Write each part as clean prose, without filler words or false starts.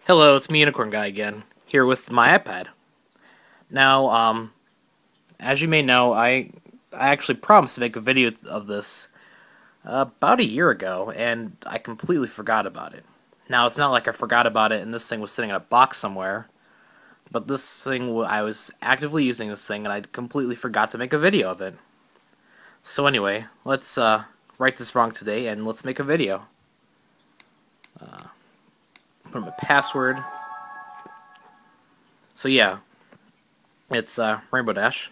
Hello, it's me, Unicorn Guy again, here with my iPad. Now, as you may know, I actually promised to make a video of this about a year ago, and I completely forgot about it. Now, it's not like I forgot about it and this thing was sitting in a box somewhere, but this thing, I was actively using this thing, and I completely forgot to make a video of it. So anyway, let's right this wrong today, and let's make a video. Put in my password. So yeah, it's Rainbow Dash.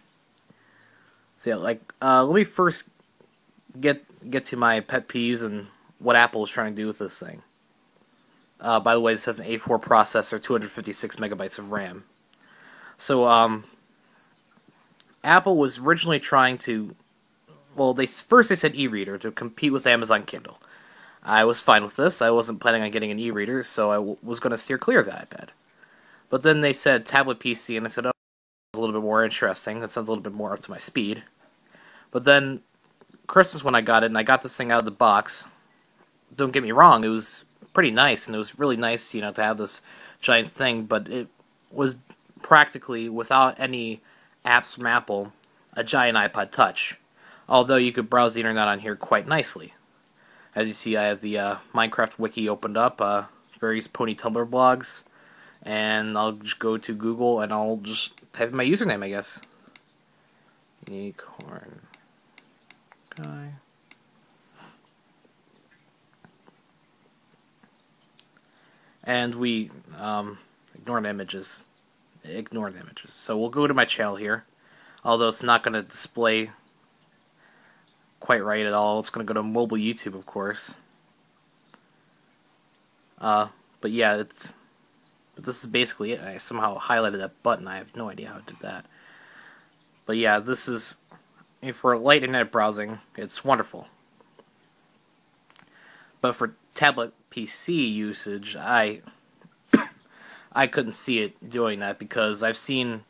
So yeah, let me first get to my pet peeves and what Apple is trying to do with this thing. By the way, this has an A4 processor, 256 megabytes of RAM. So Apple was originally trying to, well, they said e-reader to compete with Amazon Kindle. I was fine with this. I wasn't planning on getting an e-reader, so I was going to steer clear of the iPad. But then they said tablet PC, and I said, oh, that's a little bit more interesting. That sounds a little bit more up to my speed. But then Christmas when I got it, and I got this thing out of the box, don't get me wrong, it was pretty nice, and it was really nice, to have this giant thing, but it was practically, without any apps from Apple, a giant iPod Touch. Although you could browse the internet on here quite nicely. As you see, I have the Minecraft wiki opened up, various pony Tumblr blogs, and I'll just go to Google and I'll just type in my username, I guess. Unicorn Guy. And we ignore the images. Ignore the images. So we'll go to my channel here, although it's not going to display quite right at all. It's going to go to mobile YouTube, of course. But yeah, but this is basically it. I somehow highlighted that button. I have no idea how I did that. But yeah, this is, for light internet browsing, it's wonderful. But for tablet PC usage, I couldn't see it doing that, because I've seen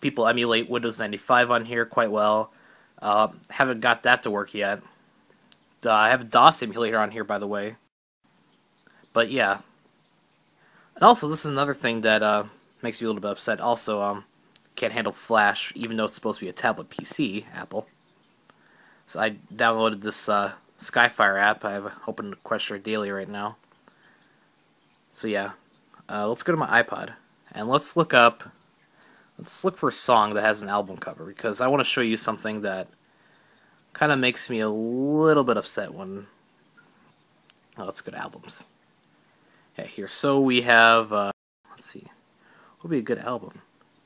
people emulate Windows 95 on here quite well. Haven't got that to work yet. I have a DOS emulator on here, by the way. But yeah. And also, this is another thing that makes me a little bit upset. Also, can't handle Flash, even though it's supposed to be a tablet PC, Apple. So I downloaded this Skyfire app. I have open Question Daily right now. So yeah, let's go to my iPod, and let's look for a song that has an album cover, because I want to show you something that kind of makes me a little bit upset when... Oh, let's go to albums. Yeah, here. So we have, let's see, what would be a good album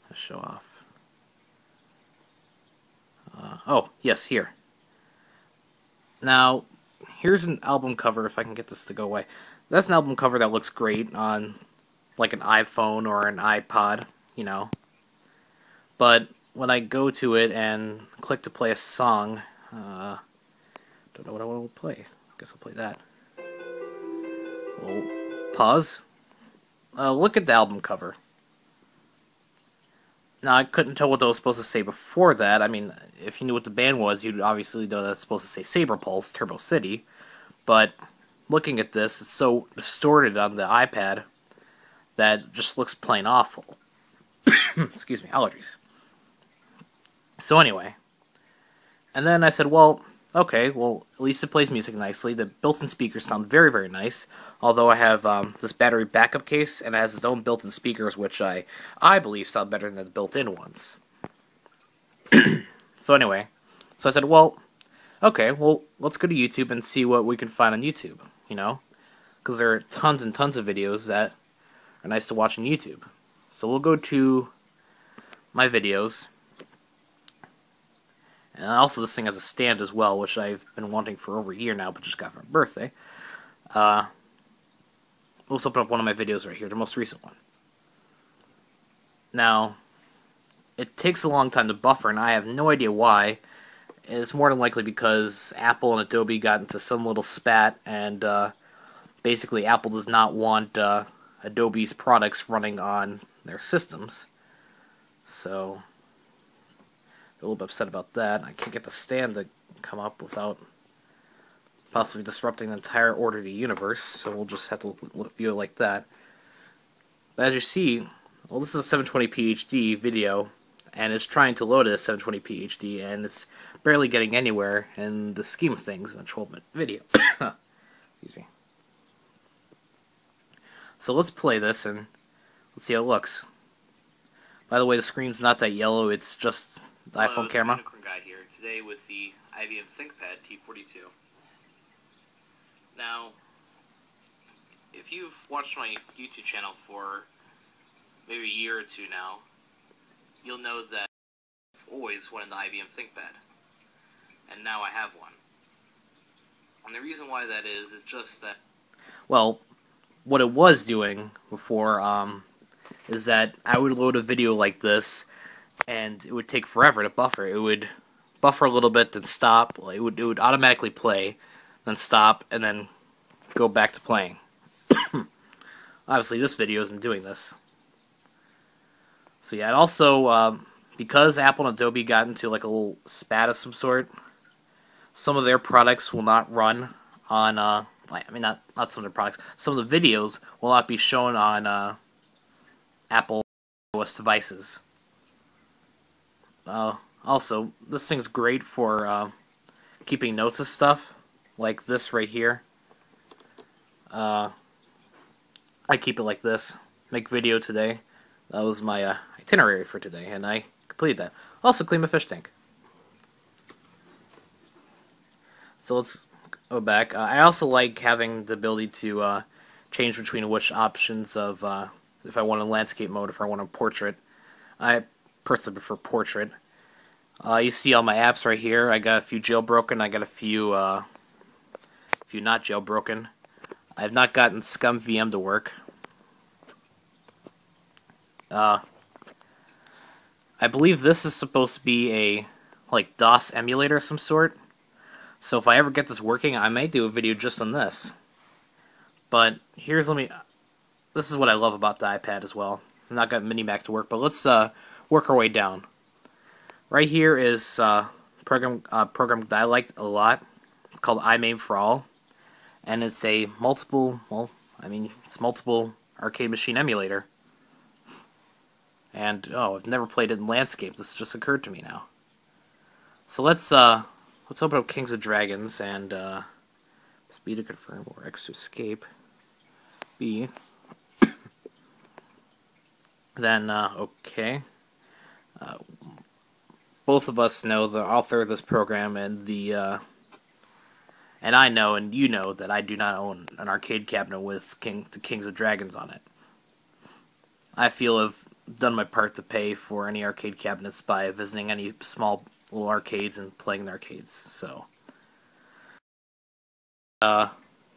to show off? Oh, yes, here. Now, here's an album cover, if I can get this to go away. That's an album cover that looks great on, like, an iPhone or an iPod, But when I go to it and click to play a song, don't know what I want to play. I guess I'll play that. We'll pause. Look at the album cover. Now, I couldn't tell what that was supposed to say before that. I mean, if you knew what the band was, you'd obviously know that's supposed to say Saber Pulse, Turbo City. But looking at this, it's so distorted on the iPad that it just looks plain awful. Excuse me, allergies. So anyway, and then I said, well, okay, well, at least it plays music nicely. The built-in speakers sound very, very nice, although I have this battery backup case, and it has its own built-in speakers, which I believe sound better than the built-in ones. So anyway, so I said, well, okay, well, let's go to YouTube and see what we can find on YouTube, because there are tons and tons of videos that are nice to watch on YouTube. So we'll go to my videos. And also, this thing has a stand as well, which I've been wanting for over a year now, but just got for my birthday. Let's open up one of my videos right here, the most recent one. Now, it takes a long time to buffer, and I have no idea why. It's more than likely because Apple and Adobe got into some little spat, and basically Apple does not want Adobe's products running on their systems. So a little bit upset about that. I can't get the stand to come up without possibly disrupting the entire order of the universe, so we'll just have to view it like that. But as you see, well, this is a 720p HD video, and it's trying to load it as 720p HD, and it's barely getting anywhere in the scheme of things in a 12-minute video. Excuse me. So let's play this, and let's see how it looks. By the way, the screen's not that yellow, it's just the iPhone camera. Jailbroken guy here, today with the IBM ThinkPad T42. Now, if you've watched my YouTube channel for maybe a year or two now, you'll know that I've always wanted the IBM ThinkPad. And now I have one. And the reason why that is just that... Well, what it was doing before is that I would load a video like this, and it would take forever to buffer. It would buffer a little bit, then stop. It would automatically play, then stop, and then go back to playing. Obviously, this video isn't doing this. So yeah, and also, because Apple and Adobe got into like a little spat of some sort, some of their products will not run on, I mean, not some of their products, some of the videos will not be shown on Apple OS devices. Also, this thing's great for keeping notes of stuff, like this right here. I keep it like this. Make video today. That was my itinerary for today, and I completed that. Also, clean my fish tank. So let's go back. I also like having the ability to change between which options of if I want a landscape mode, if I want a portrait. I personally prefer portrait. You see all my apps right here. I got a few jailbroken. I got a few not jailbroken. I have not gotten Scum VM to work. I believe this is supposed to be a like DOS emulator of some sort. So if I ever get this working, I may do a video just on this. But this is what I love about the iPad as well. I've not got Minimac to work, but let's work our way down. Right here is program that I liked a lot. It's called iMain for All, and it's a multiple arcade machine emulator. And I've never played it in landscape. This just occurred to me now. So let's open up Kings of Dragons and B to confirm or X to escape. B. Then okay. Both of us know the author of this program, and and I know and you know that I do not own an arcade cabinet with the Kings of Dragons on it. I feel I've done my part to pay for any arcade cabinets by visiting any small little arcades and playing in arcades. So, then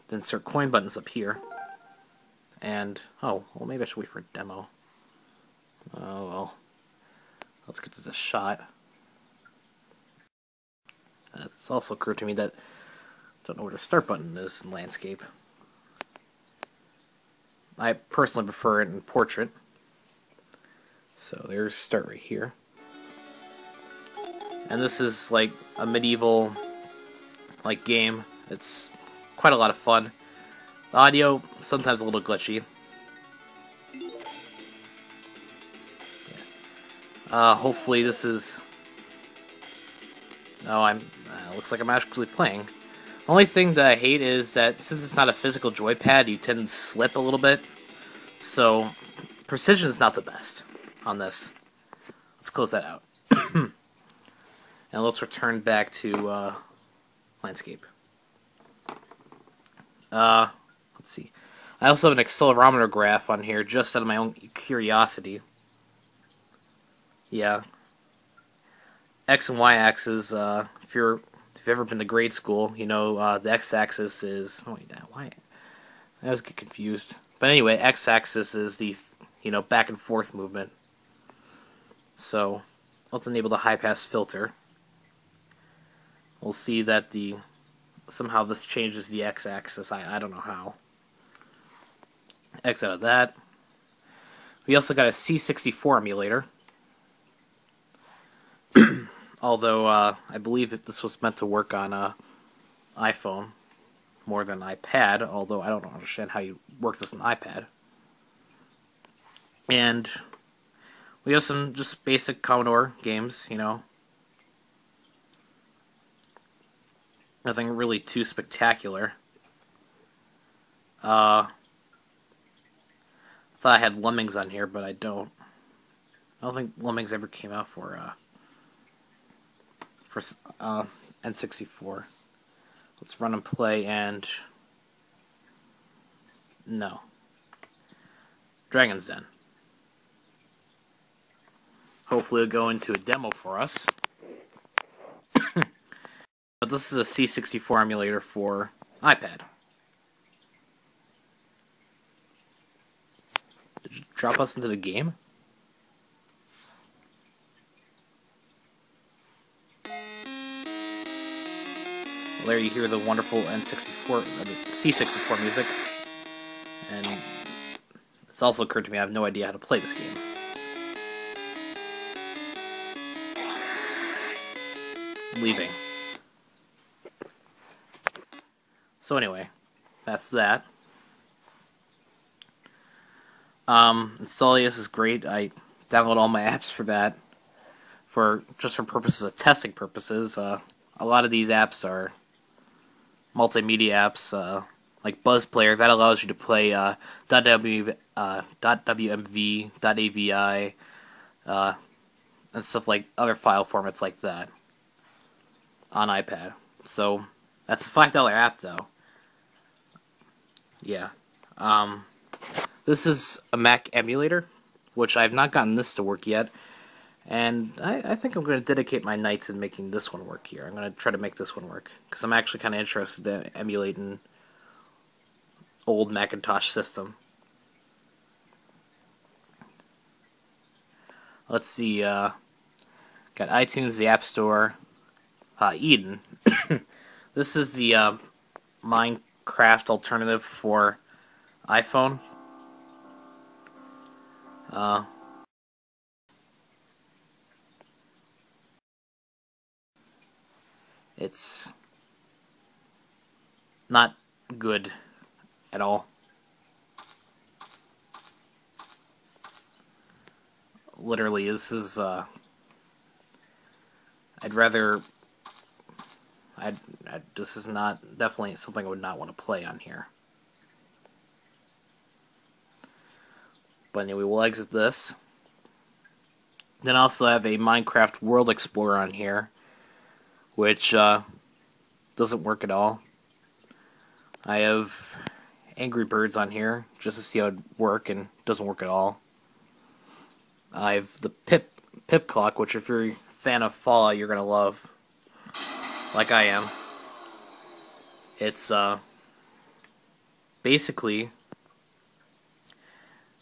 insert coin buttons up here, and well, maybe I should wait for a demo. Oh well, let's get to this shot. It's also occurred to me that I don't know where the start button is in landscape. I personally prefer it in portrait. So there's start right here. And this is like a medieval game. It's quite a lot of fun. The audio sometimes a little glitchy. Yeah. Hopefully this is... No, looks like I'm actually playing. The only thing that I hate is that since it's not a physical joypad, you tend to slip a little bit. So precision is not the best on this. Let's close that out. And let's return back to landscape. Let's see. I also have an accelerometer graph on here just out of my own curiosity. Yeah. X and Y axis, if you've ever been to grade school, you know the X axis is... Oh, wait, why? I always get confused. But anyway, X axis is the back and forth movement. So let's enable the high pass filter. We'll see that somehow this changes the X axis. I don't know how. X out of that. We also got a C64 emulator. Although I believe that this was meant to work on iPhone more than iPad, although I don't understand how you work this on iPad. And we have some just basic Commodore games, you know. Nothing really too spectacular. Thought I had Lemmings on here, but I don't. I don't think Lemmings ever came out for N64. Let's run and play, and no. Dragon's Den. Hopefully it'll go into a demo for us. But this is a C64 emulator for iPad. Did you drop us into the game? Well, there you hear the wonderful C64 music. And it's also occurred to me I have no idea how to play this game. Leaving. So anyway, that's that. Installius is great. I download all my apps for that, just for purposes of testing purposes. A lot of these apps are multimedia apps, like Buzz Player. That allows you to play .wmv, .avi, and stuff like other file formats like that on iPad. So that's a $5 app, though. Yeah. This is a Mac emulator, which I've not gotten this to work yet. And I think I'm going to dedicate my nights in making this one work here. I'm going to try to make this one work, because I'm actually kind of interested in emulating old Macintosh system. Let's see, got iTunes, the App Store, Eden. This is the Minecraft alternative for iPhone. It's not good at all. Literally, this is, this is not, definitely something I would not want to play on here. But anyway, we'll exit this. Then I also have a Minecraft World Explorer on here, which doesn't work at all. I have Angry Birds on here just to see how it would work, and it doesn't work at all. I have the Pip Clock, which if you're a fan of Fallout, you're gonna love, like I am. It's basically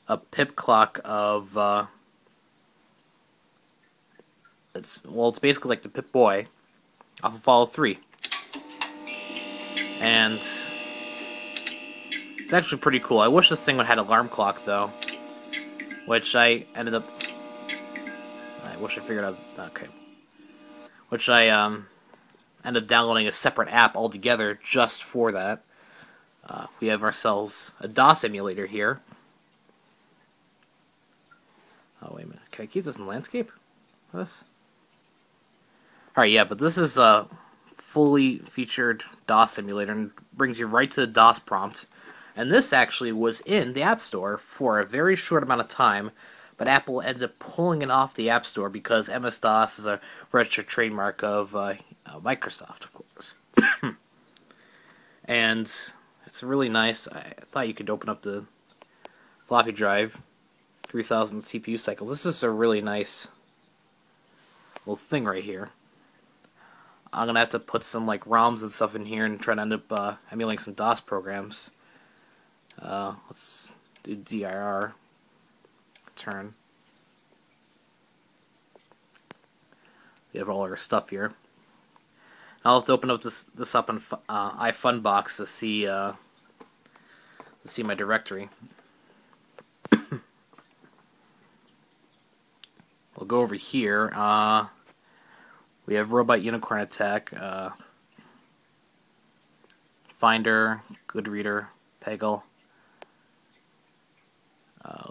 a Pip Clock of it's basically like the Pip Boy off of Fallout 3. And it's actually pretty cool. I wish this thing would have had an alarm clock, though. Which I ended up... I wish I figured out... Okay. Which I ended up downloading a separate app altogether just for that. We have ourselves a DOS emulator here. Oh, wait a minute. Can I keep this in landscape? This? Alright, yeah, but this is a fully featured DOS emulator and brings you right to the DOS prompt. And this actually was in the App Store for a very short amount of time, but Apple ended up pulling it off the App Store because MS-DOS is a registered trademark of Microsoft, of course. And it's really nice. I thought you could open up the floppy drive. 3000 CPU cycles. This is a really nice little thing right here. I'm gonna have to put some like ROMs and stuff in here and try to end up emulating some DOS programs. Let's do dir return. We have all our stuff here. I'll have to open up this up in iFunbox to see my directory. We'll go over here. We have Robot Unicorn Attack, Finder, Goodreader, Peggle.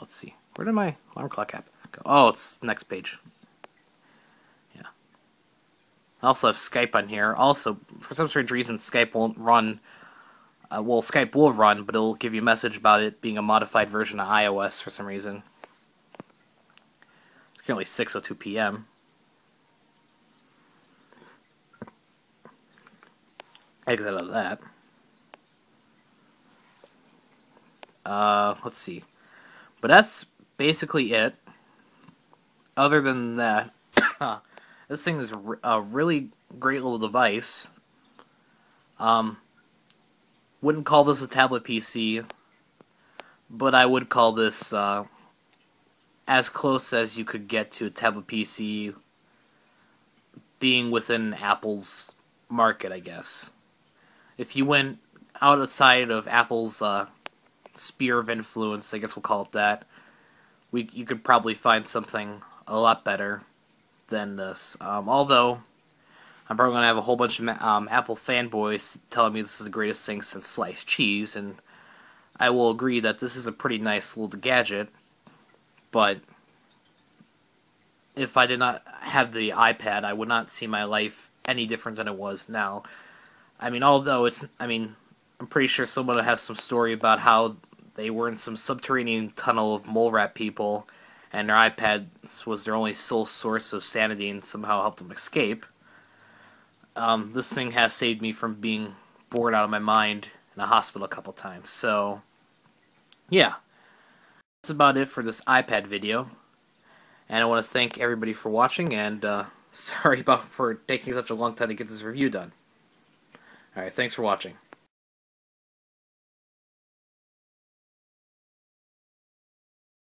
Let's see. Where did my alarm clock app go? Oh, it's next page. Yeah. I also have Skype on here. Also, for some strange reason, Skype won't run. Well, Skype will run, but it'll give you a message about it being a modified version of iOS for some reason. It's currently 6:02 p.m. Exit out of that. Let's see. But that's basically it. Other than that, this thing is a really great little device. Wouldn't call this a tablet PC, but I would call this as close as you could get to a tablet PC being within Apple's market, I guess. If you went outside of Apple's sphere of influence, I guess we'll call it that, you could probably find something a lot better than this. Although, I'm probably going to have a whole bunch of Apple fanboys telling me this is the greatest thing since sliced cheese, and I will agree that this is a pretty nice little gadget, but if I did not have the iPad, I would not see my life any different than it was now. I mean, although I'm pretty sure someone has some story about how they were in some subterranean tunnel of mole rat people, and their iPad was their only sole source of sanity and somehow helped them escape. This thing has saved me from being bored out of my mind in a hospital a couple times. So, yeah. That's about it for this iPad video. And I want to thank everybody for watching, and sorry for taking such a long time to get this review done. Alright, thanks for watching.